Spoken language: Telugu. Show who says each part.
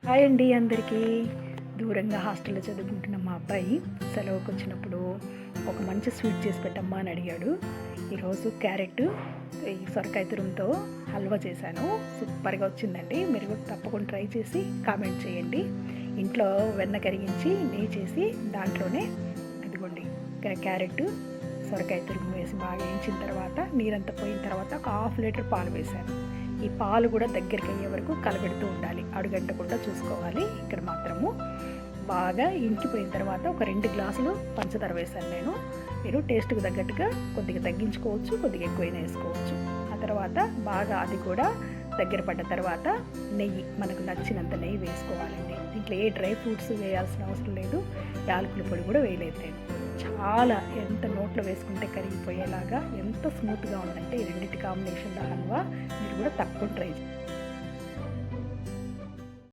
Speaker 1: హాయ్ అండి అందరికీ. దూరంగా హాస్టల్లో చదువుకుంటున్న మా అబ్బాయి సెలవుకి వచ్చినప్పుడు ఒక మంచి స్వీట్ చేసి పెట్టమ్మా అని అడిగాడు. ఈరోజు క్యారెట్ ఈ సొరకాయ తురుముతో హల్వా చేశాను. సూపర్గా వచ్చిందండి. మీరు కూడా తప్పకుండా ట్రై చేసి కామెంట్ చేయండి. ఇంట్లో వెన్న కరిగించి నెయ్యి చేసి దాంట్లోనే ఇదిగోండి క్యారెట్ సొరకాయ తురుము వేసి బాగా వేయించిన తర్వాత నీరంతా పోయిన తర్వాత ఒక హాఫ్ లీటర్ పాలు వేశాను. ఈ పాలు కూడా దగ్గరికి అయ్యే వరకు కలబెడుతూ ఉండాలి, అడుగంటకుండా చూసుకోవాలి. ఇక్కడ మాత్రము బాగా ఇంకిపోయిన తర్వాత ఒక 2 గ్లాసులు పంచదార వేశాను నేను. మీరు టేస్ట్కి తగ్గట్టుగా కొద్దిగా తగ్గించుకోవచ్చు, కొద్దిగా ఎక్కువైనా వేసుకోవచ్చు. ఆ తర్వాత బాగా అది కూడా దగ్గర పడ్డ తర్వాత నెయ్యి, మనకు నచ్చినంత నెయ్యి వేసుకోవాలండి. దీంట్లో ఏ డ్రై ఫ్రూట్స్ వేయాల్సిన అవసరం లేదు, యాలకుల పొడి కూడా వేయలేదు నేను. చాలా ఎంత నోట్లో వేసుకుంటే కరిగిపోయేలాగా ఎంత స్మూత్గా ఉందంటే ఈ రెండింటి కాంబినేషన్లో హల్వా. మీరు కూడా తప్పకుండా ట్రై చేయండి.